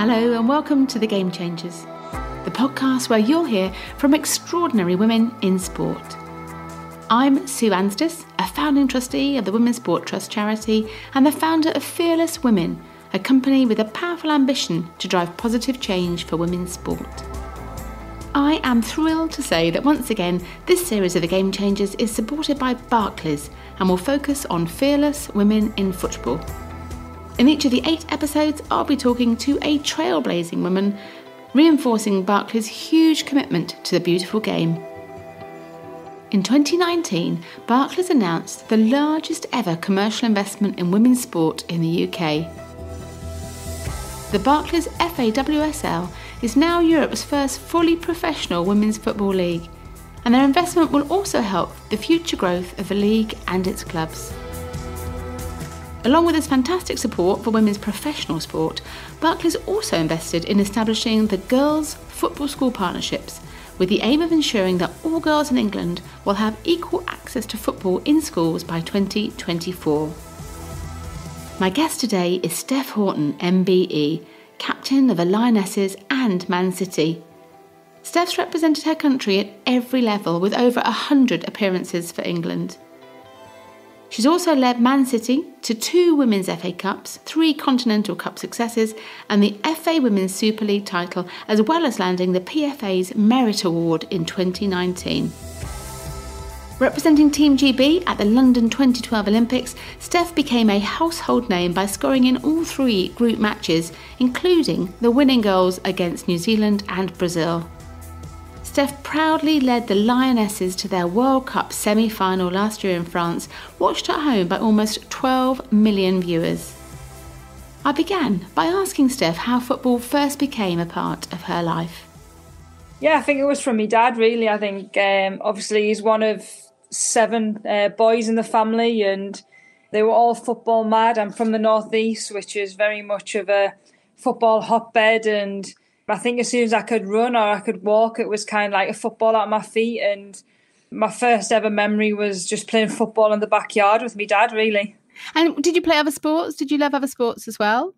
Hello and welcome to The Game Changers, the podcast where you'll hear from extraordinary women in sport. I'm Sue Anstiss, a founding trustee of the Women's Sport Trust charity and the founder of Fearless Women, a company with a powerful ambition to drive positive change for women's sport. I am thrilled to say that once again, this series of The Game Changers is supported by Barclays and will focus on fearless women in football. In each of the 8 episodes, I'll be talking to a trailblazing woman, reinforcing Barclays' huge commitment to the beautiful game. In 2019, Barclays announced the largest ever commercial investment in women's sport in the UK. The Barclays FAWSL is now Europe's first fully professional women's football league, and their investment will also help the future growth of the league and its clubs. Along with its fantastic support for women's professional sport, Barclays also invested in establishing the Girls Football School Partnerships, with the aim of ensuring that all girls in England will have equal access to football in schools by 2024. My guest today is Steph Houghton, MBE, captain of the Lionesses and Man City. Steph's represented her country at every level with over 100 appearances for England. She's also led Man City to 2 Women's FA Cups, 3 Continental Cup successes and the FA Women's Super League title, as well as landing the PFA's Merit Award in 2019. Representing Team GB at the London 2012 Olympics, Steph became a household name by scoring in all 3 group matches, including the winning goals against New Zealand and Brazil. Steph proudly led the Lionesses to their World Cup semi-final last year in France, watched at home by almost 12 million viewers. I began by asking Steph how football first became a part of her life. Yeah, I think it was from my dad, really. I think obviously he's one of 7 boys in the family and they were all football mad. I'm from the northeast, which is very much of a football hotbed, and I think as soon as I could run or I could walk, it was kind of like a football at my feet. And my first ever memory was just playing football in the backyard with my dad, really. And did you play other sports? Did you love other sports as well?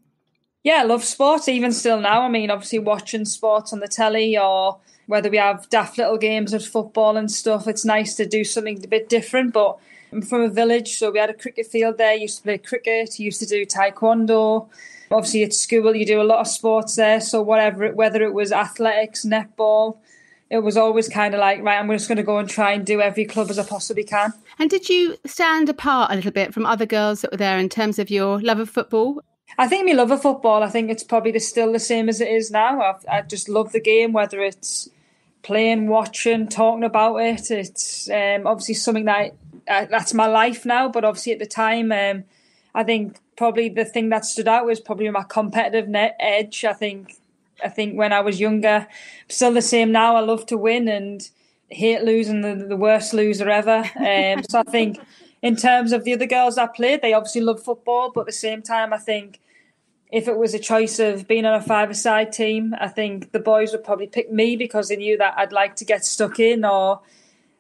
Yeah, I love sports, even still now. I mean, obviously watching sports on the telly or whether we have daft little games of football and stuff, it's nice to do something a bit different. But I'm from a village, so we had a cricket field there. Used to play cricket, used to do taekwondo. Obviously at school you do a lot of sports there, so whether it was athletics, netball, it was always kind of like, right, I'm just going to go and try and do every club as I possibly can. And did you stand apart a little bit from other girls that were there in terms of your love of football? I think my love of football, I think it's probably still the same as it is now. I just love the game, whether it's playing, watching, talking about it. It's obviously something that's my life now, but obviously at the time, I think probably the thing that stood out was probably my competitive edge. I think when I was younger, still the same now. I love to win and hate losing, the worst loser ever. So I think in terms of the other girls that played, they obviously love football, but at the same time, I think if it was a choice of being on a 5-a-side team, I think the boys would probably pick me because they knew that I'd like to get stuck in or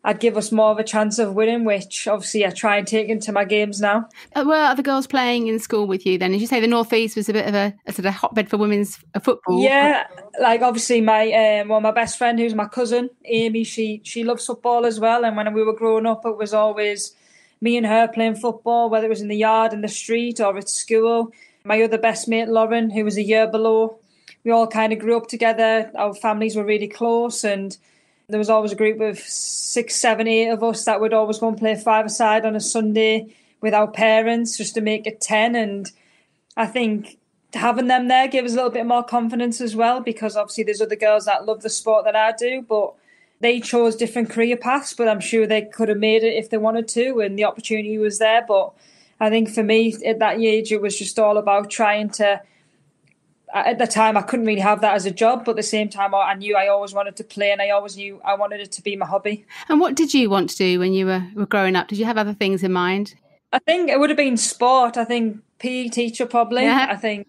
I'd give us more of a chance of winning, which obviously I try and take into my games now. Were other girls playing in school with you then? As you say, the North East was a bit of a sort of hotbed for women's football. Yeah, like obviously my best friend, who's my cousin, Amy, she loves football as well. And when we were growing up, it was always me and her playing football, whether it was in the yard, in the street or at school. My other best mate, Lauren, who was a year below, we all kind of grew up together. Our families were really close and there was always a group of 6, 7, 8 of us that would always go and play 5-a-side on a Sunday with our parents just to make it 10. And I think having them there gave us a little bit more confidence as well, because obviously there's other girls that love the sport that I do, but they chose different career paths, but I'm sure they could have made it if they wanted to and the opportunity was there. But I think for me at that age, it was just all about trying to, at the time, I couldn't really have that as a job, but at the same time, I knew I always wanted to play and I always knew I wanted it to be my hobby. And what did you want to do when you were growing up? Did you have other things in mind? I think it would have been sport. I think PE teacher probably. Yeah. I think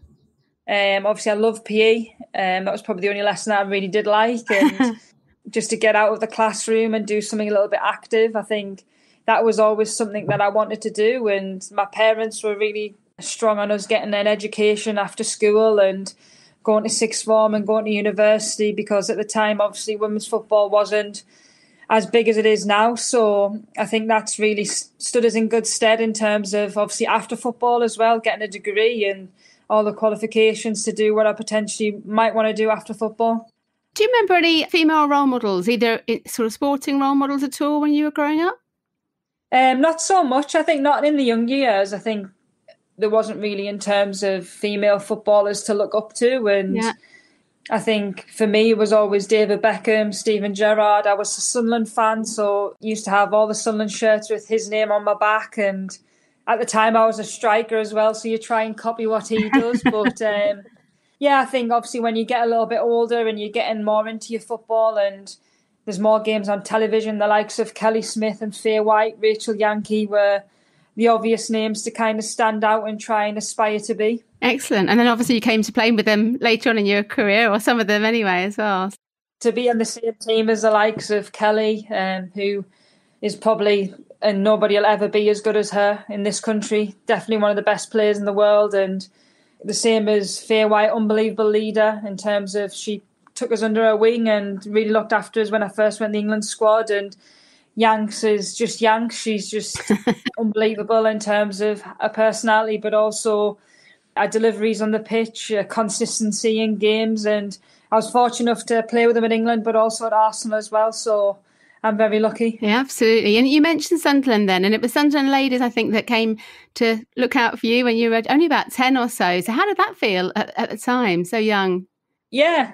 obviously I love PE. That was probably the only lesson that I really did like. And just to get out of the classroom and do something a little bit active, I think that was always something that I wanted to do. And my parents were really strong on us getting an education after school, and going to sixth form and going to university, because at the time, obviously, women's football wasn't as big as it is now. So I think that's really stood us in good stead in terms of obviously after football as well, getting a degree and all the qualifications to do what I potentially might want to do after football. Do you remember any female role models, either sort of sporting role models at all when you were growing up? Not so much. I think not in the younger years. I think there wasn't really in terms of female footballers to look up to. And I think for me, it was always David Beckham, Steven Gerrard. I was a Sunderland fan, so I used to have all the Sunderland shirts with his name on my back. And at the time, I was a striker as well, so you try and copy what he does. But yeah, I think obviously when you get a little bit older and you're getting more into your football and there's more games on television, the likes of Kelly Smith and Faye White, Rachel Yankee were the obvious names to kind of stand out and try and aspire to be. Excellent. And then obviously you came to playing with them later on in your career, or some of them anyway as well. To be on the same team as the likes of Kelly, who is probably, and nobody will ever be as good as her in this country, definitely one of the best players in the world. And the same as Faye White, unbelievable leader in terms of she took us under her wing and really looked after us when I first went in the England squad. And Yanks is just Yanks. She's just unbelievable in terms of her personality, but also her deliveries on the pitch, her consistency in games. And I was fortunate enough to play with them in England, but also at Arsenal as well. So I'm very lucky. Yeah, absolutely. And you mentioned Sunderland then, and it was Sunderland ladies, I think, that came to look out for you when you were only about 10 or so. So how did that feel at the time, so young? Yeah,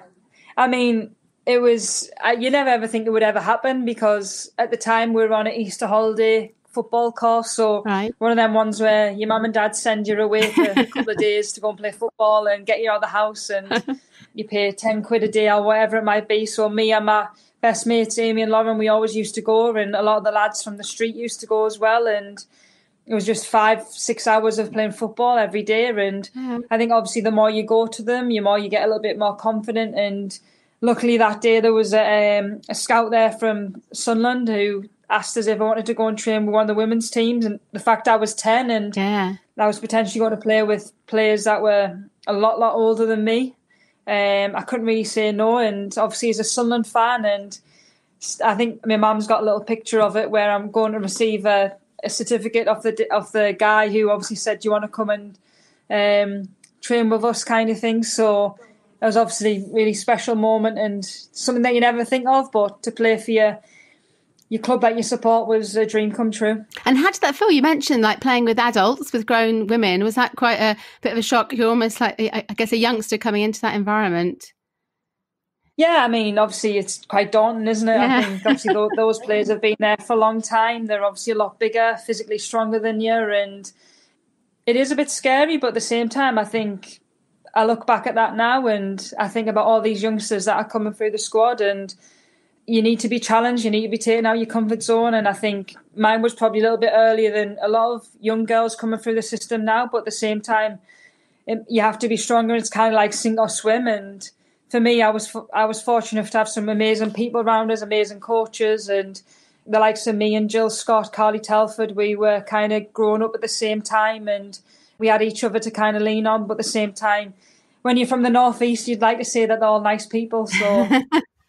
I mean, it was, you never ever think it would ever happen, because at the time we were on an Easter holiday football course. So one of them ones where your mum and dad send you away for a couple of days to go and play football and get you out of the house, and you pay 10 quid a day or whatever it might be. So me and my best mates, Amy and Lauren, we always used to go, and a lot of the lads from the street used to go as well. And it was just 5-6 hours of playing football every day. And I think obviously the more you go to them, the more you get a little bit more confident. And luckily that day there was a scout there from Sunderland who asked us if I wanted to go and train with one of the women's teams. And the fact I was 10 and I was potentially going to play with players that were a lot older than me, I couldn't really say no. And obviously as a Sunderland fan, and I think my mum's got a little picture of it where I'm going to receive a certificate of the guy who obviously said, do you want to come and train with us, kind of thing. So it was obviously a really special moment and something that you never think of, but to play for your club that you support was a dream come true. And how did that feel? You mentioned like playing with adults, with grown women. Was that quite a bit of a shock? You're almost like, I guess, a youngster coming into that environment. Yeah, I mean, obviously it's quite daunting, isn't it? Yeah. I think obviously those players have been there for a long time. They're obviously a lot bigger, physically stronger than you, and it is a bit scary. But at the same time, I think I look back at that now and I think about all these youngsters that are coming through the squad, and you need to be challenged, you need to be taken out of your comfort zone. And I think mine was probably a little bit earlier than a lot of young girls coming through the system now. But at the same time, you have to be stronger. It's kind of like sink or swim. And for me, I was fortunate enough to have some amazing people around us, amazing coaches, and the likes of me and Jill Scott, Carly Telford. We were kind of growing up at the same time, and we had each other to kind of lean on. But at the same time, when you're from the Northeast, you'd like to say that they're all nice people. So.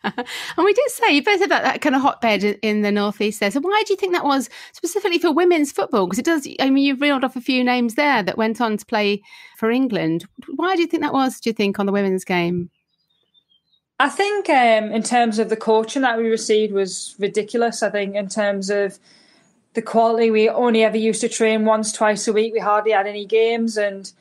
And we did say you both had that kind of hotbed in the Northeast there. So why do you think that was specifically for women's football? Because it does, I mean, you've reeled off a few names there that went on to play for England. Why do you think that was, do you think, on the women's game? I think in terms of the coaching that we received was ridiculous. I think in terms of the quality, we only ever used to train once, twice a week. We hardly had any games, and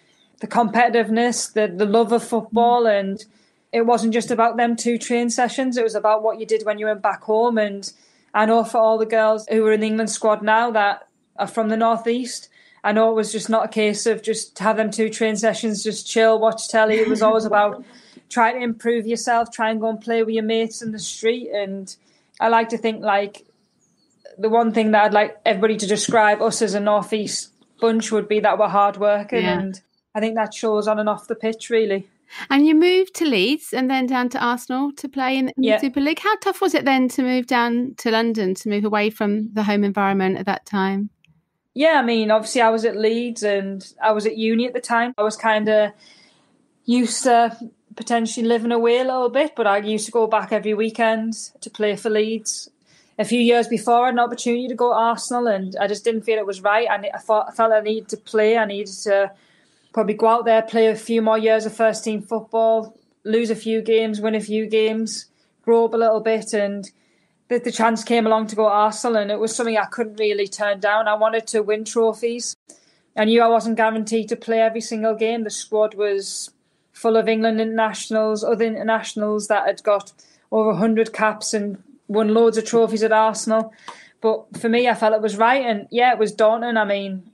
the competitiveness, the love of football, and it wasn't just about them 2 train sessions. It was about what you did when you went back home. And I know for all the girls who are in the England squad now that are from the Northeast, I know it was just not a case of just have them 2 train sessions, just chill, watch telly. It was always about try to improve yourself, try and go and play with your mates in the street. And I like to think like the one thing that I'd like everybody to describe us as a Northeast bunch would be that we're hard working. Yeah. And I think that shows on and off the pitch, really. And you moved to Leeds and then down to Arsenal to play in the Super League. How tough was it then to move down to London, to move away from the home environment at that time? Yeah, I mean, obviously I was at Leeds and I was at uni at the time. I was kind of used to potentially living away a little bit, but I used to go back every weekend to play for Leeds. A few years before, I had an opportunity to go to Arsenal, and I just didn't feel it was right. I felt I needed to play. I needed to probably go out there, play a few more years of first team football, lose a few games, win a few games, grow up a little bit, and the chance came along to go to Arsenal, and it was something I couldn't really turn down. I wanted to win trophies. I knew I wasn't guaranteed to play every single game. The squad was full of England internationals, other internationals that had got over 100 caps and won loads of trophies at Arsenal. But for me, I felt it was right. And yeah, it was daunting. I mean,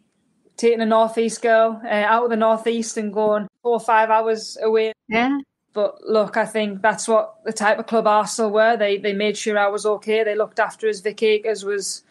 taking a North East girl out of the North East and going 4 or 5 hours away. Yeah. But look, I think that's what the type of club Arsenal were. They made sure I was okay. They looked after us. Vic Akers was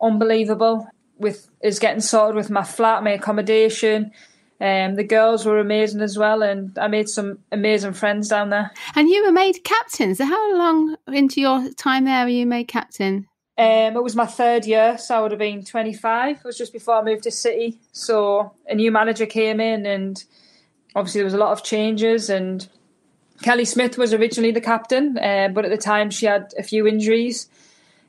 unbelievable with us getting sorted with my flat, my accommodation. The girls were amazing as well, and I made some amazing friends down there. And you were made captain. So how long into your time there were you made captain? It was my 3rd year, so I would have been 25. It was just before I moved to City. So a new manager came in, and obviously there was a lot of changes, and Kelly Smith was originally the captain, but at the time she had a few injuries.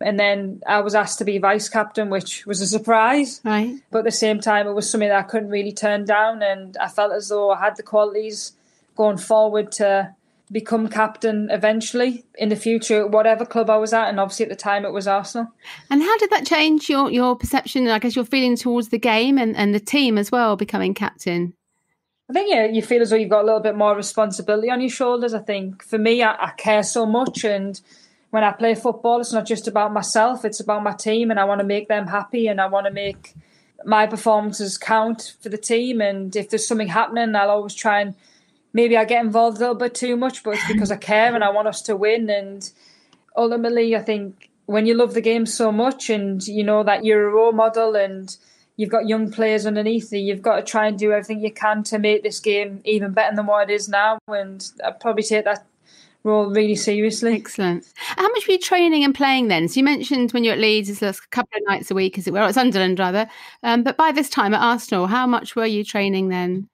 And then I was asked to be vice captain, which was a surprise. Right. But at the same time, it was something that I couldn't really turn down. And I felt as though I had the qualities going forward to become captain eventually in the future, whatever club I was at. And obviously at the time, it was Arsenal. And how did that change your perception, I guess your feeling towards the game and the team as well, becoming captain? I think you feel as though you've got a little bit more responsibility on your shoulders. I think for me, I care so much, and when I play football, it's not just about myself, it's about my team, and I want to make them happy, and I want to make my performances count for the team. And if there's something happening, I'll always try and maybe I get involved a little bit too much, but it's because I care and I want us to win. And ultimately, I think when you love the game so much and you know that you're a role model and you've got young players underneath you, you've got to try and do everything you can to make this game even better than what it is now. And I'd probably take that role really seriously. Excellent. How much were you training and playing then? So you mentioned when you're at Leeds, it's a couple of nights a week, as it were. It's Sunderland rather. But by this time at Arsenal, how much were you training then?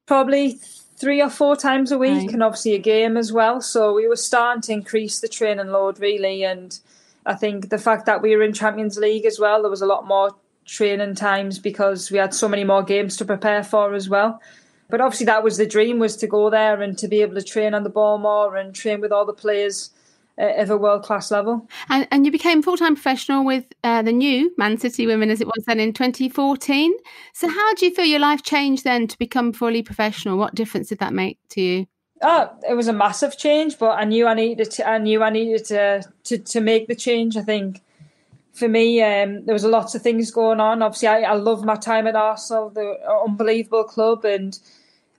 Probably 3 or 4 times a week, right. And obviously a game as well. So we were starting to increase the training load really. And I think the fact that we were in Champions League as well, there was a lot more training times because we had so many more games to prepare for as well. But obviously that was the dream, was to go there and to be able to train on the ball more and train with all the players of a world-class level. And you became full-time professional with the new Man City women, as it was then, in 2014. So how do you feel your life changed then to become fully professional? What difference did that make to you? Oh, it was a massive change, but I knew I needed to make the change. I think for me, there was lots of things going on. Obviously, I love my time at Arsenal. They're an unbelievable club, and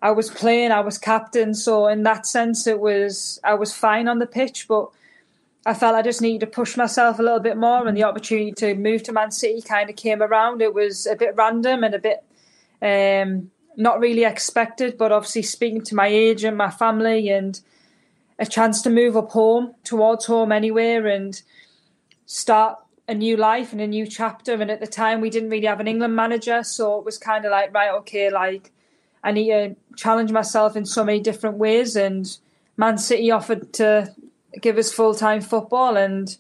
I was playing, I was captain. So in that sense, I was fine on the pitch, but I felt I just needed to push myself a little bit more, and the opportunity to move to Man City kind of came around. It was a bit random and a bit not really expected, but obviously speaking to my agent, my family, and a chance to move up home, towards home anywhere, and start a new life and a new chapter. And at the time we didn't really have an England manager, so it was kind of like, right, okay, like I need to challenge myself in so many different ways. And Man City offered to give us full-time football, and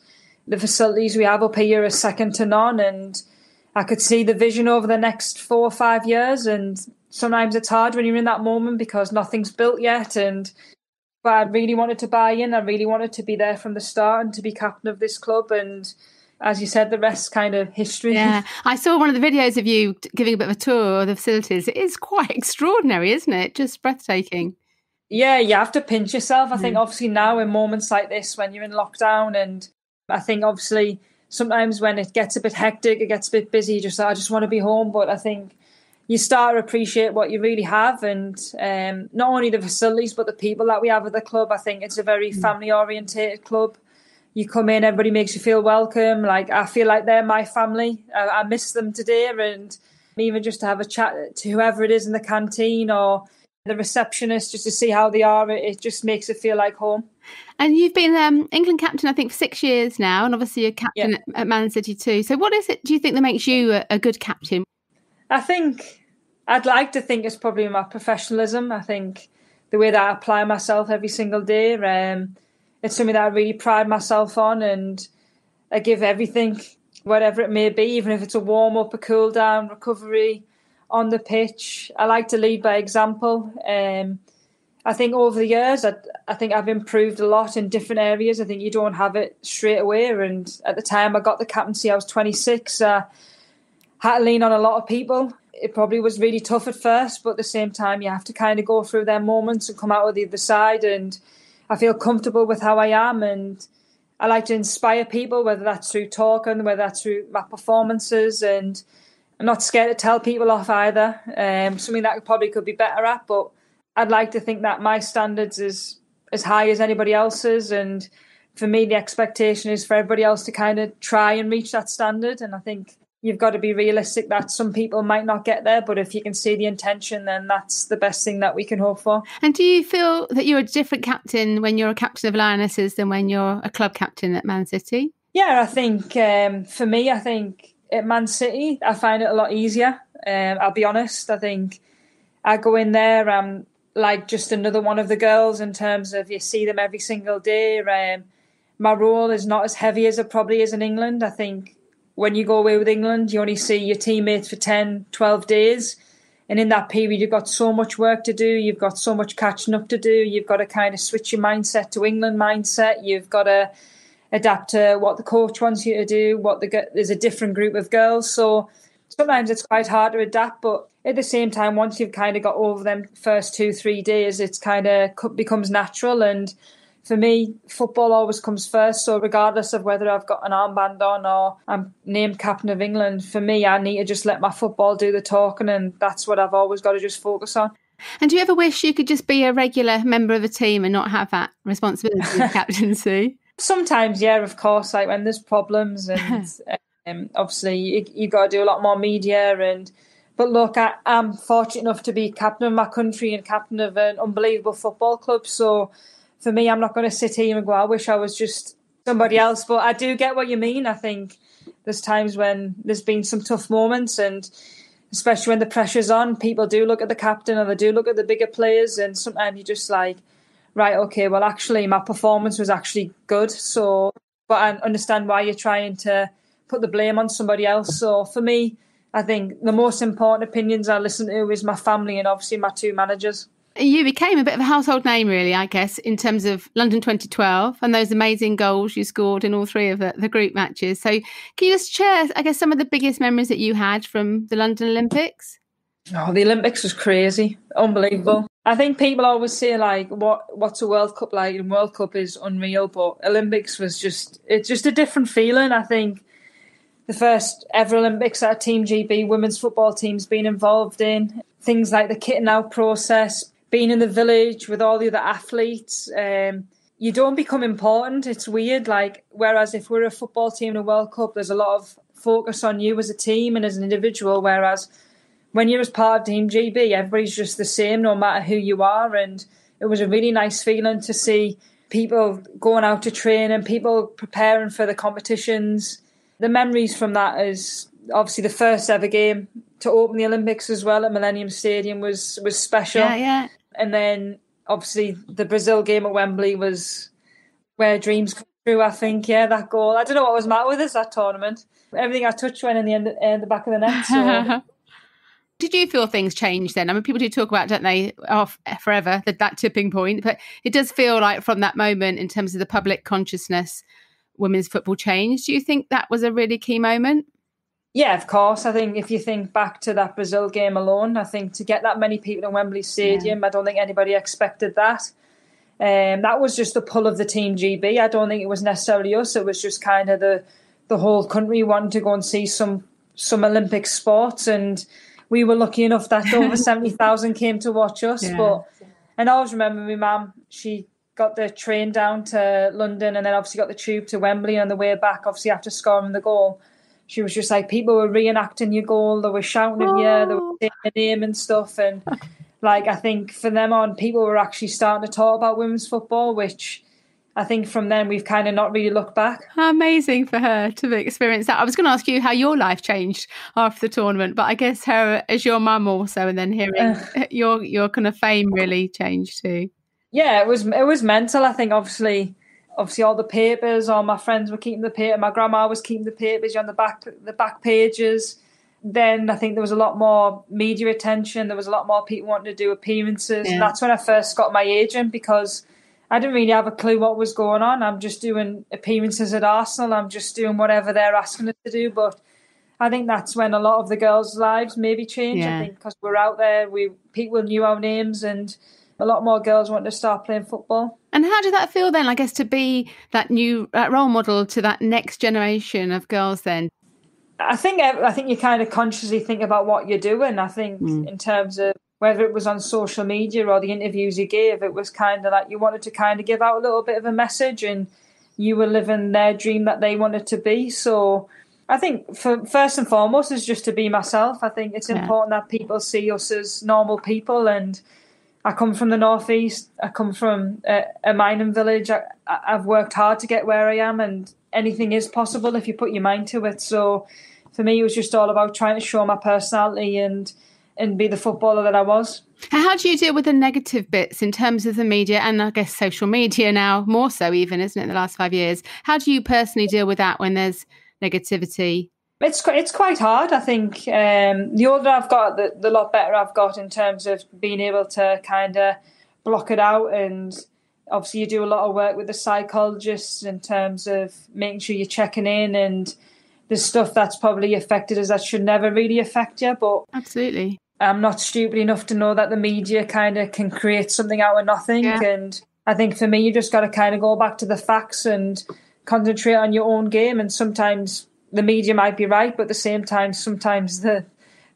the facilities we have up here are second to none. And I could see the vision over the next 4 or 5 years, and sometimes it's hard when you're in that moment because nothing's built yet. But I really wanted to buy in. I really wanted to be there from the start and to be captain of this club. And as you said, the rest kind of history. Yeah, I saw one of the videos of you giving a bit of a tour of the facilities. It is quite extraordinary, isn't it? Just breathtaking. Yeah, you have to pinch yourself. I think obviously now in moments like this when you're in lockdown, and I think obviously sometimes when it gets a bit hectic, it gets a bit busy, I just want to be home. But I think you start to appreciate what you really have, and not only the facilities but the people that we have at the club. I think it's a very family orientated club. You come in, everybody makes you feel welcome. Like I feel like they're my family. I miss them today, and even just to have a chat to whoever it is in the canteen or the receptionist, just to see how they are, it just makes it feel like home. And you've been England captain, I think, for 6 years now, and obviously you're captain at Man City too. So what is it, do you think, that makes you a good captain? I think I'd like to think it's probably my professionalism. I think the way that I apply myself every single day. It's something that I really pride myself on, and I give everything, whatever it may be, even if it's a warm-up, a cool-down, recovery on the pitch. I like to lead by example. I think over the years, I think I've improved a lot in different areas. I think you don't have it straight away. And at the time I got the captaincy, I was 26. I had to lean on a lot of people. It probably was really tough at first, but at the same time, you have to kind of go through their moments and come out of the other side. And I feel comfortable with how I am. And I like to inspire people, whether that's through talking, whether that's through my performances. And I'm not scared to tell people off either. Something that I probably could be better at, but I'd like to think that my standards is as high as anybody else's. And for me, the expectation is for everybody else to kind of try and reach that standard. And I think you've got to be realistic that some people might not get there, but if you can see the intention, then that's the best thing that we can hope for. And do you feel that you're a different captain when you're a captain of Lionesses than when you're a club captain at Man City? Yeah, I think for me, I think at Man City, I find it a lot easier. I'll be honest. I think I go in there, I'm like just another one of the girls in terms of you see them every single day. My role is not as heavy as it probably is in England. I think when you go away with England, you only see your teammates for 10, 12 days. And in that period, you've got so much work to do. You've got so much catching up to do. You've got to kind of switch your mindset to England mindset. You've got to adapt to what the coach wants you to do. There's a different group of girls. So sometimes it's quite hard to adapt. But at the same time, once you've kind of got over them first 2-3 days, it's kind of becomes natural. And for me, football always comes first. So regardless of whether I've got an armband on or I'm named captain of England, for me, I need to just let my football do the talking. And that's what I've always got to just focus on. And do you ever wish you could just be a regular member of a team and not have that responsibility of captaincy? Sometimes, yeah, of course, like when there's problems and obviously you've got to do a lot more media. But look, I'm fortunate enough to be captain of my country and captain of an unbelievable football club. So for me, I'm not going to sit here and go, I wish I was just somebody else. But I do get what you mean. I think there's times when there's been some tough moments, and especially when the pressure's on, people do look at the captain or they do look at the bigger players. And sometimes you're just like, right, okay, well, actually, my performance was actually good. So, but I understand why you're trying to put the blame on somebody else. So for me, I think the most important opinions I listen to is my family and obviously my two managers. You became a bit of a household name, really, I guess, in terms of London 2012 and those amazing goals you scored in all three of the group matches. So can you just share, I guess, some of the biggest memories that you had from the London Olympics? Oh, the Olympics was crazy. Unbelievable. I think people always say, like, what's a World Cup like? And World Cup is unreal, but Olympics was just a different feeling. I think the first ever Olympics that a Team GB women's football team's been involved in. Things like the kitting out process, being in the village with all the other athletes. You don't become important. It's weird. Like, whereas if we're a football team in a World Cup, there's a lot of focus on you as a team and as an individual. Whereas when you're as part of Team GB, everybody's just the same, no matter who you are. And it was a really nice feeling to see people going out to train and people preparing for the competitions. The memories from that is obviously the first ever game to open the Olympics as well at Millennium Stadium was special. Yeah. And then obviously the Brazil game at Wembley was where dreams come true, I think. Yeah, that goal. I don't know what was the matter with us that tournament. Everything I touched went in the back of the net. So. Did you feel things changed then? I mean, people do talk about, don't they, forever, that tipping point. But it does feel like from that moment, in terms of the public consciousness, women's football changed. Do you think that was a really key moment? Yeah, of course. I think if you think back to that Brazil game alone, I think to get that many people in Wembley Stadium, I don't think anybody expected that. That was just the pull of the Team GB. I don't think it was necessarily us. It was just kind of the whole country wanting to go and see some Olympic sports, and we were lucky enough that over 70,000 came to watch us. Yeah. And I always remember my mum, she got the train down to London and then obviously got the tube to Wembley on the way back, obviously after scoring the goal. She was just like, people were reenacting your goal, they were shouting at you, they were saying your name and stuff. And like, I think from them on, people were actually starting to talk about women's football, which I think from then we've kind of not really looked back. How amazing for her to experience that. I was going to ask you how your life changed after the tournament, but I guess her as your mum also, and then hearing your kind of fame really changed too. Yeah, it was mental. I think obviously all the papers, all my friends were keeping the paper. My grandma was keeping the papers on the back pages. Then I think there was a lot more media attention. There was a lot more people wanting to do appearances. Yeah. And that's when I first got my agent, because I didn't really have a clue what was going on. I'm just doing appearances at Arsenal. I'm just doing whatever they're asking us to do. But I think that's when a lot of the girls' lives maybe changed. Yeah. I think because we're out there, people knew our names, and a lot more girls wanted to start playing football. And how did that feel then, I guess, to be that new role model to that next generation of girls then? I think you kind of consciously think about what you're doing. I think in terms of whether it was on social media or the interviews you gave, it was kind of like you wanted to kind of give out a little bit of a message, and you were living their dream that they wanted to be. So I think first and foremost is just to be myself. I think it's important that people see us as normal people. And I come from the northeast. I come from a mining village. I've worked hard to get where I am, and anything is possible if you put your mind to it. So for me, it was just all about trying to show my personality and be the footballer that I was. How do you deal with the negative bits in terms of the media, and I guess social media now more so even, isn't it, in the last 5 years? How do you personally deal with that when there's negativity? It's quite hard. I think the older I've got, the lot better I've got in terms of being able to kind of block it out. And obviously you do a lot of work with the psychologists in terms of making sure you're checking in, and there's stuff that's probably affected us that should never really affect you. But absolutely, I'm not stupid enough to know that the media kind of can create something out of nothing. Yeah. And I think for me, you just got to kind of go back to the facts and concentrate on your own game. And sometimes the media might be right, but at the same time, sometimes they're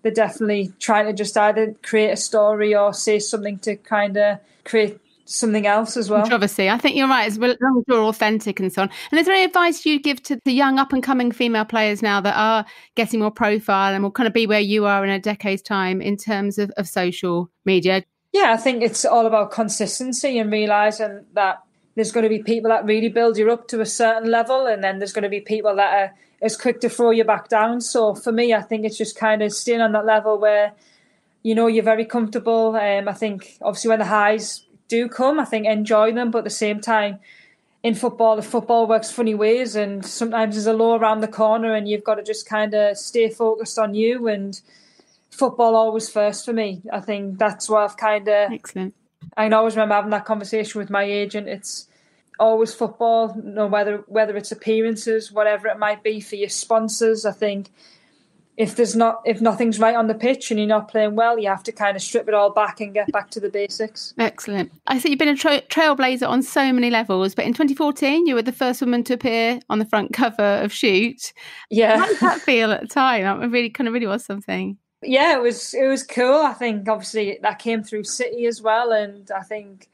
definitely trying to just either create a story or say something to kind of create something else as well. Controversy. I think you're right, as long as you're authentic and so on. And is there any advice you'd give to the young up-and-coming female players now that are getting more profile and will kind of be where you are in a decade's time in terms of social media? Yeah, I think it's all about consistency and realising that there's going to be people that really build you up to a certain level, and then there's going to be people that are as quick to throw you back down. So for me, I think it's just kind of staying on that level where, you know, you're very comfortable. I think obviously when the highs do come, I think enjoy them, but at the same time, in football, if football works funny ways, and sometimes there's a low around the corner, and you've got to just kind of stay focused on you. And football always first for me. I think that's what I've kind of... Excellent. I always remember having that conversation with my agent. It's always football, you know, whether it's appearances, whatever it might be for your sponsors. I think if nothing's right on the pitch and you're not playing well, you have to kind of strip it all back and get back to the basics. Excellent. I see you've been a trailblazer on so many levels, but in 2014 you were the first woman to appear on the front cover of Shoot. Yeah. How did that feel at the time? That really was something. Yeah, it was cool. I think obviously that came through City as well, and I think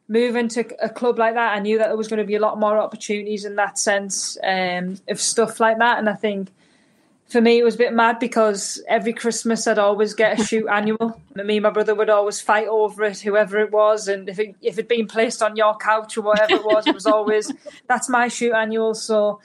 moving to a club like that, I knew that there was going to be a lot more opportunities in that sense of stuff like that. And I think for me, it was a bit mad because every Christmas I'd always get a Shoot annual. Me and my brother would always fight over it, whoever it was. And if it'd been placed on your couch or whatever it was always, that's my Shoot annual. So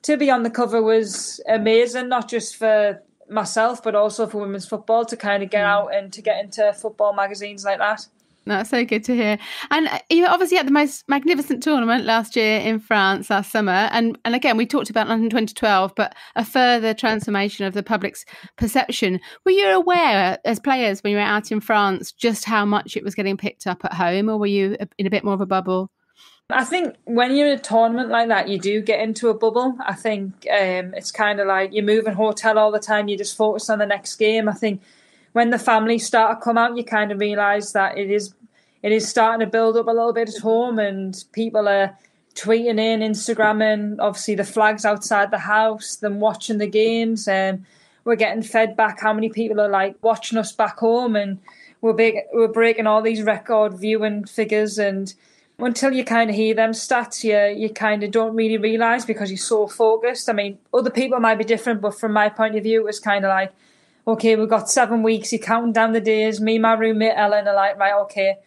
to be on the cover was amazing, not just for myself, but also for women's football, to kind of get out and to get into football magazines like that. That's so good to hear. And you obviously had the most magnificent tournament last year in France last summer. And again, we talked about London 2012, but a further transformation of the public's perception. Were you aware as players when you were out in France just how much it was getting picked up at home, or were you in a bit more of a bubble? I think when you're in a tournament like that, you do get into a bubble. I think it's kind of like you're moving hotel all the time. You just focus on the next game. I think when the families start to come out, you kind of realise that it is starting to build up a little bit at home, and people are tweeting in, Instagramming, obviously the flags outside the house, them watching the games, and we're getting fed back how many people are like watching us back home, and we're breaking all these record viewing figures. And until you kind of hear them stats, you kind of don't really realise because you're so focused. I mean, other people might be different, but from my point of view, it was kind of like, okay, we've got 7 weeks, you're counting down the days. Me and my roommate Ellen are like, right, okay,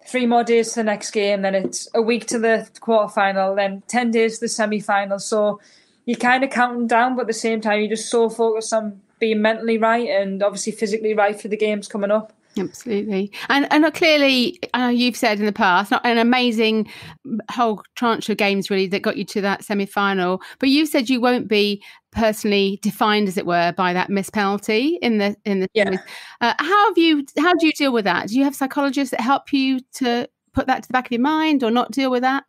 3 more days to the next game, then it's a week to the quarterfinal, then 10 days to the semi-final. So you're kind of counting down, but at the same time, you're just so focused on being mentally right and obviously physically right for the games coming up. Absolutely. And clearly, you've said in the past, not an amazing whole tranche of games really that got you to that semi-final, but you said you won't be personally defined, as it were, by that missed penalty in the Yeah. how do you deal with that? Do you have psychologists that help you to put that to the back of your mind or not deal with that?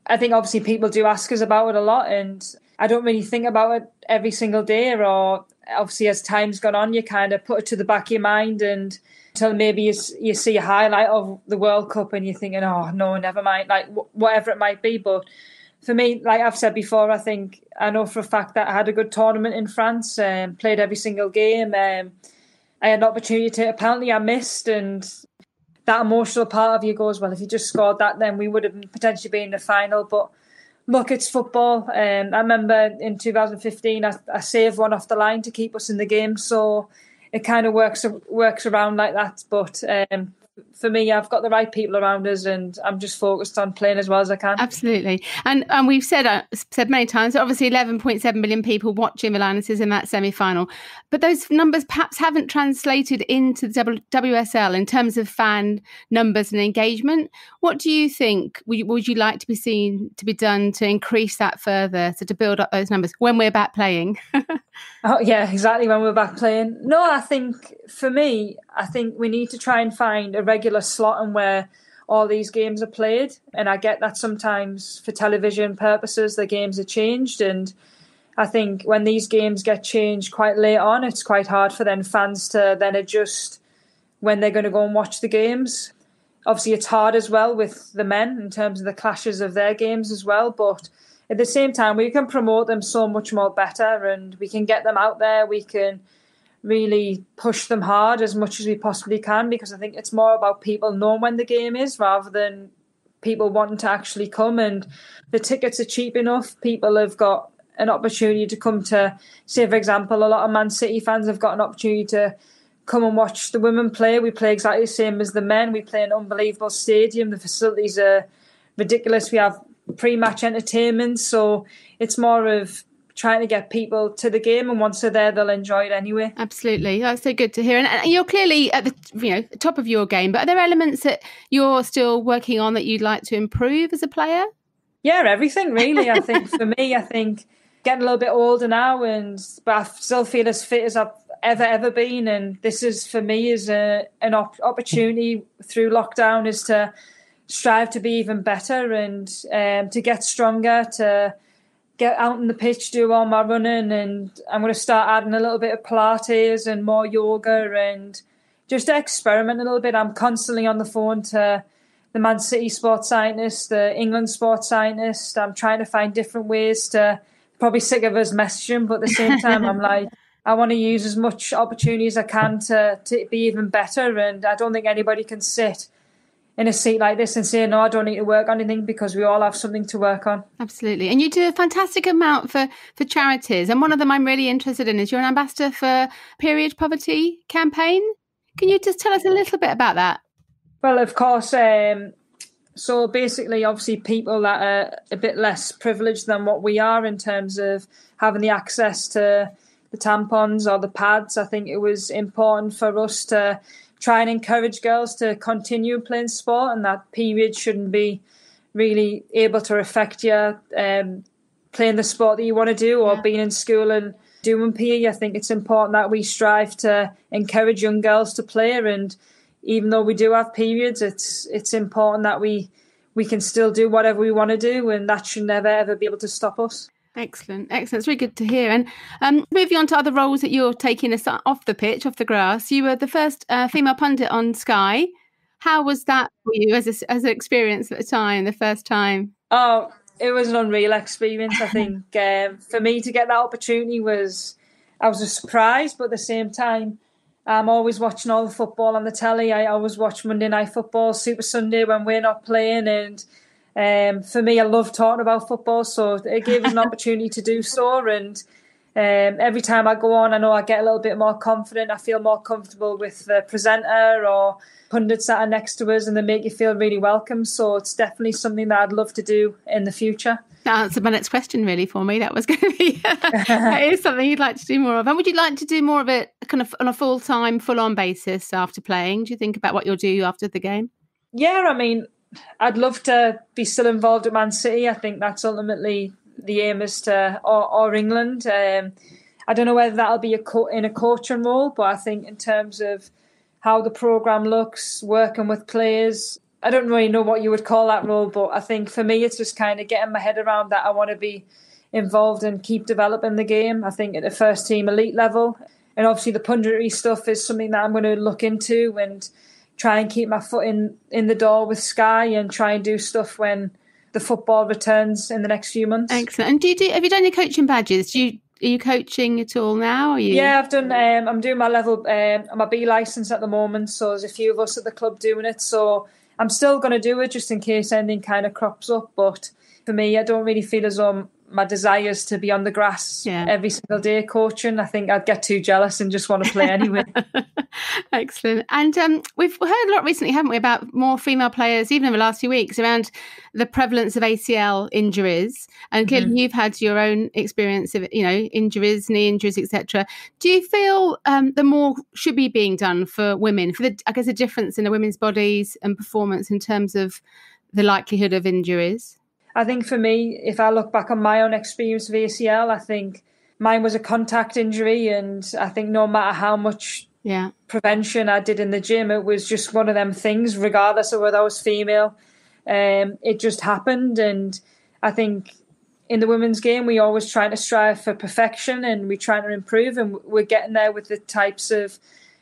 I think obviously people do ask us about it a lot, and I don't really think about it every single day, or obviously as time's gone on, you kind of put it to the back of your mind, and until maybe you see a highlight of the World Cup and you're thinking, oh no, never mind, like whatever it might be. But for me, like I've said before, I know for a fact that I had a good tournament in France, played every single game. I had an opportunity to take a penalty I missed, and that emotional part of you goes, well, if you just scored that, then we would have potentially been in the final. But look, it's football. I remember in 2015, I saved one off the line to keep us in the game. So it kind of works around like that. But for me, I've got the right people around us, and I'm just focused on playing as well as I can. Absolutely. And we've said many times, obviously 11.7 million people watching the Lionesses in that semi-final, but those numbers perhaps haven't translated into the WSL in terms of fan numbers and engagement. What do you think would you like to be seen to be done to increase that further, so to build up those numbers when we're back playing? Oh, yeah, exactly, when we're back playing. No, I think for me, we need to try and find a regular slot in where all these games are played. And I get that sometimes for television purposes, the games are changed. And I think when these games get changed quite late on, it's quite hard for then fans to then adjust when they're going to go and watch the games. Obviously, it's hard as well with the men in terms of the clashes of their games as well. But at the same time, we can promote them so much more better, and we can get them out there. We can really push them hard as much as we possibly can, because I think it's more about people knowing when the game is rather than people wanting to actually come. And the tickets are cheap enough. People have got an opportunity to come to, say, for example, a lot of Man City fans have got an opportunity to come and watch the women play. We play exactly the same as the men. We play an unbelievable stadium. The facilities are ridiculous. We have pre-match entertainment, so it's more of trying to get people to the game, and once they're there, they'll enjoy it anyway. Absolutely, that's so good to hear. And you're clearly at the top of your game, but are there elements that you're still working on that you'd like to improve as a player? Yeah, everything really. I think for me, getting a little bit older now, but I still feel as fit as I've ever been, and this is for me is an opportunity through lockdown is to strive to be even better and to get stronger, to get out on the pitch, do all my running, and I'm going to start adding a little bit of Pilates and more yoga and just to experiment a little bit. I'm constantly on the phone to the Man City sports scientist, the England sports scientist. I'm trying to find different ways to, probably sick of us messaging, but at the same time, I'm like, I want to use as much opportunity as I can to be even better. And I don't think anybody can sit in a seat like this and say, no, I don't need to work on anything, because we all have something to work on. Absolutely. And you do a fantastic amount for charities. And one of them I'm really interested in is you're an ambassador for Period Poverty campaign. Can you just tell us a little bit about that? Well, of course. So basically, obviously, people that are a bit less privileged than what we are in terms of having the access to the tampons or the pads, I think it was important for us to try and encourage girls to continue playing sport, and that period shouldn't be really able to affect you playing the sport that you want to do or being in school and doing PE. I think it's important that we strive to encourage young girls to play, and even though we do have periods, it's important that we can still do whatever we want to do, and that should never ever be able to stop us. Excellent. It's really good to hear. And moving on to other roles that you're taking off the pitch, off the grass, you were the first female pundit on Sky. How was that for you as an experience at the time, the first time? Oh, it was an unreal experience. I think for me to get that opportunity I was a surprise, but at the same time, I'm always watching all the football on the telly. I always watch Monday Night Football, Super Sunday when we're not playing, and for me, I love talking about football, so it gave us an opportunity to do so. And Every time I go on, I know I get a little bit more confident. I feel more comfortable with the presenter or pundits that are next to us, and they make you feel really welcome. So it's definitely something that I'd love to do in the future. That answered my next question really for me. That was going to be, that is something you'd like to do more of. And would you like to do more of it kind of on a full-time, full-on basis after playing? Do you think about what you'll do after the game? Yeah, I mean, I'd love to be still involved at Man City. I think that's ultimately the aim is to, or England. I don't know whether that'll be in a coaching role, but I think in terms of how the programme looks, working with players, I don't really know what you would call that role, but I think for me it's just kind of getting my head around that I want to be involved and keep developing the game. I think at the first team elite level, and obviously the punditry stuff is something that I'm going to look into and try and keep my foot in the door with Sky and try and do stuff when the football returns in the next few months. Excellent. And have you done your coaching badges? Are you coaching at all now? Yeah, I've done. I'm doing my level, my B licence at the moment. So there's a few of us at the club doing it. So I'm still going to do it just in case anything kind of crops up. But for me, I don't really feel as though my desire is to be on the grass every single day coaching. I think I'd get too jealous and just want to play anyway. Excellent. And we've heard a lot recently, haven't we, about more female players, even in the last few weeks, around the prevalence of ACL injuries. And clearly you've had your own experience of, injuries, knee injuries, etc. Do you feel that more should be being done for women, for a difference in the women's bodies and performance in terms of the likelihood of injuries? I think for me, if I look back on my own experience of ACL, I think mine was a contact injury, and I think no matter how much prevention I did in the gym, it was just one of them things, regardless of whether I was female. It just happened, and I think in the women's game, we always try to strive for perfection and we try to improve, and we're getting there with the types of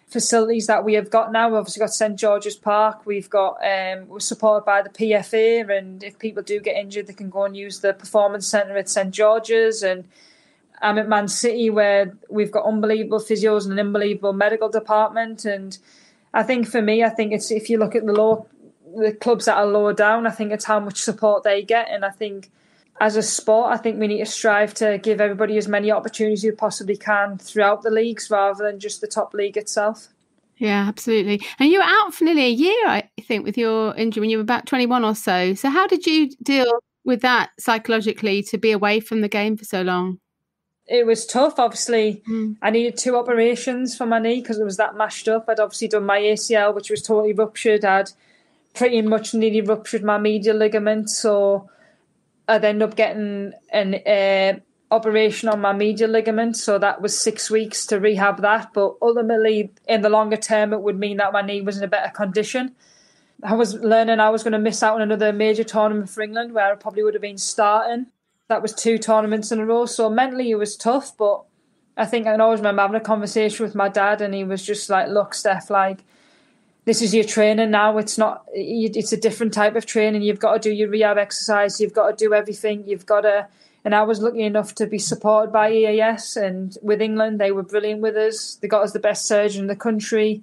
facilities that we have got now. We've obviously got St George's Park. We've got we're supported by the PFA, and if people do get injured, they can go and use the performance centre at St George's. And I'm at Man City, where we've got unbelievable physios and an unbelievable medical department. And I think for me, it's if you look at the clubs that are lower down, I think it's how much support they get. And I think as a sport, I think we need to strive to give everybody as many opportunities as you possibly can throughout the leagues rather than just the top league itself. Yeah, absolutely. And you were out for nearly a year, I think, with your injury when you were about 21 or so. So how did you deal with that psychologically, to be away from the game for so long? It was tough, obviously. I needed 2 operations for my knee because it was that mashed up. I'd obviously done my ACL, which was totally ruptured. I'd pretty much nearly ruptured my medial ligament, so I'd end up getting an operation on my medial ligament, so that was 6 weeks to rehab that. But ultimately, in the longer term, it would mean that my knee was in a better condition. I was learning I was going to miss out on another major tournament for England, where I probably would have been starting. That was 2 tournaments in a row, so mentally it was tough. But I think I can always remember having a conversation with my dad, and he was just like, "Look, Steph, this is your training now. It's a different type of training. You've got to do your rehab exercise. You've got to do everything. And I was lucky enough to be supported by EAS, and with England, they were brilliant with us. They got us the best surgeon in the country.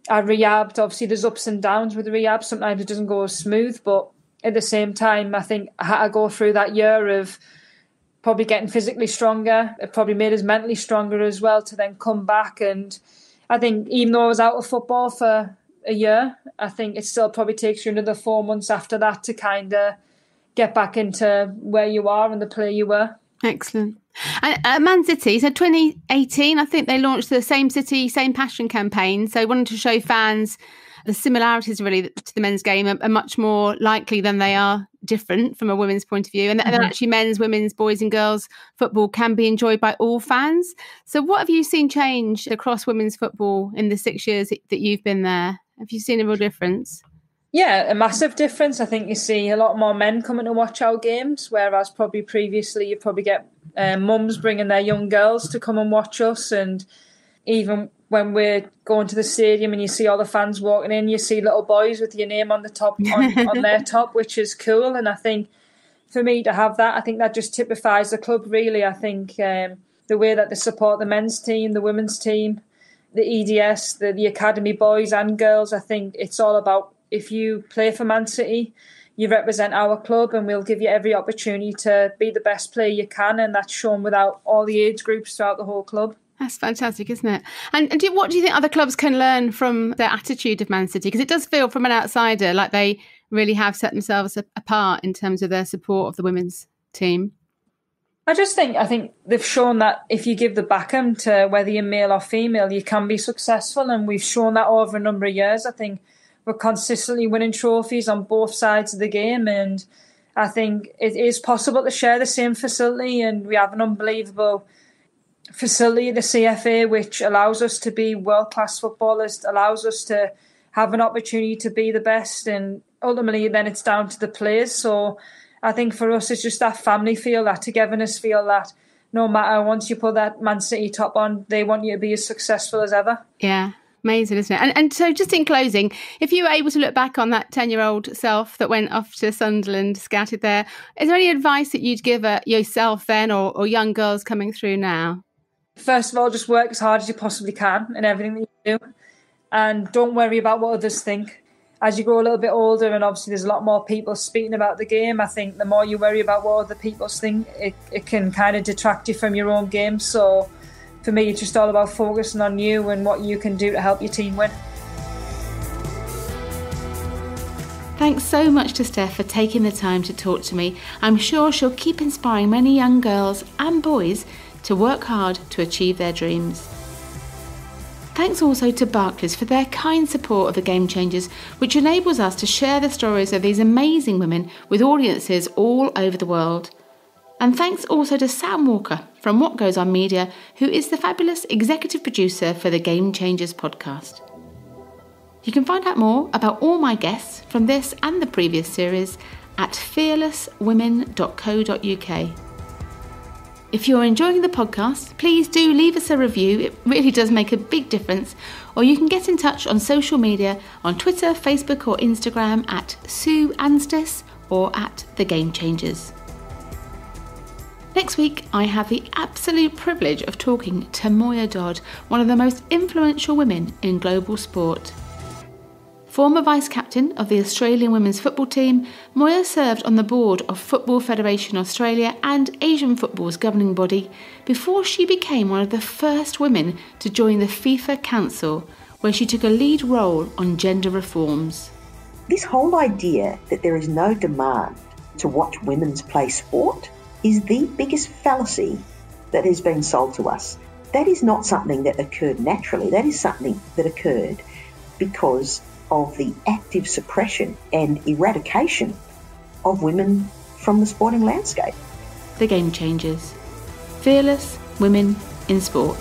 I rehabbed. Obviously, there's ups and downs with the rehab. Sometimes it doesn't go as smooth, but at the same time, I think I had to go through that year of probably getting physically stronger. It probably made us mentally stronger as well to then come back. And I think even though I was out of football for a year, I think it still probably takes you another 4 months after that to kind of get back into where you are and the player you were. Excellent. And Man City, so 2018, I think they launched the Same City, Same Passion campaign. So wanting to show fans the similarities really to the men's game are much more likely than they are different from a women's point of view. And actually men's, women's, boys and girls football can be enjoyed by all fans. So what have you seen change across women's football in the 6 years that you've been there? Have you seen a real difference? Yeah, a massive difference. I think you see a lot more men coming to watch our games, whereas probably previously you probably get mums bringing their young girls to come and watch us. And even when we're going to the stadium and you see all the fans walking in, you see little boys with your name on the top, on their top, which is cool. And I think for me to have that, I think that just typifies the club really. I think the way that they support the men's team, the women's team, the EDS, the academy boys and girls, I think it's all about, if you play for Man City, you represent our club and we'll give you every opportunity to be the best player you can, and that's shown without all the age groups throughout the whole club. That's fantastic, isn't it? And what do you think other clubs can learn from their attitude of Man City? Because it does feel from an outsider like they really have set themselves apart in terms of their support of the women's team. I think they've shown that if you give the backhand to whether you're male or female, you can be successful, and we've shown that over a number of years. I think we're consistently winning trophies on both sides of the game, and I think it is possible to share the same facility, and we have an unbelievable facility, the CFA, which allows us to be world-class footballers, allows us to have an opportunity to be the best, and ultimately then it's down to the players. So I think for us it's just that family feel, that togetherness feel, that no matter, once you put that Man City top on, they want you to be as successful as ever. Yeah, amazing, isn't it? And so just in closing, if you were able to look back on that 10-year-old self that went off to Sunderland, scouted there, is there any advice that you'd give yourself then or young girls coming through now? First of all, just work as hard as you possibly can in everything that you do, and don't worry about what others think. As you grow a little bit older, and obviously there's a lot more people speaking about the game, I think the more you worry about what other people think, it can kind of detract you from your own game. So for me, it's just all about focusing on you and what you can do to help your team win. Thanks so much to Steph for taking the time to talk to me. I'm sure she'll keep inspiring many young girls and boys to work hard to achieve their dreams. Thanks also to Barclays for their kind support of the Game Changers, which enables us to share the stories of these amazing women with audiences all over the world. And thanks also to Sam Walker from What Goes On Media, who is the fabulous executive producer for the Game Changers podcast. You can find out more about all my guests from this and the previous series at fearlesswomen.co.uk. If you're enjoying the podcast, please do leave us a review. It really does make a big difference. Or you can get in touch on social media on Twitter, Facebook or Instagram at Sue Anstiss or at The Game Changers. Next week, I have the absolute privilege of talking to Moya Dodd, one of the most influential women in global sport. Former vice-captain of the Australian women's football team, Moya served on the board of Football Federation Australia and Asian Football's governing body before she became one of the first women to join the FIFA Council, where she took a lead role on gender reforms. This whole idea that there is no demand to watch women's play sport is the biggest fallacy that has been sold to us. That is not something that occurred naturally. That is something that occurred because of the active suppression and eradication of women from the sporting landscape. The Game Changers. Fearless women in sport.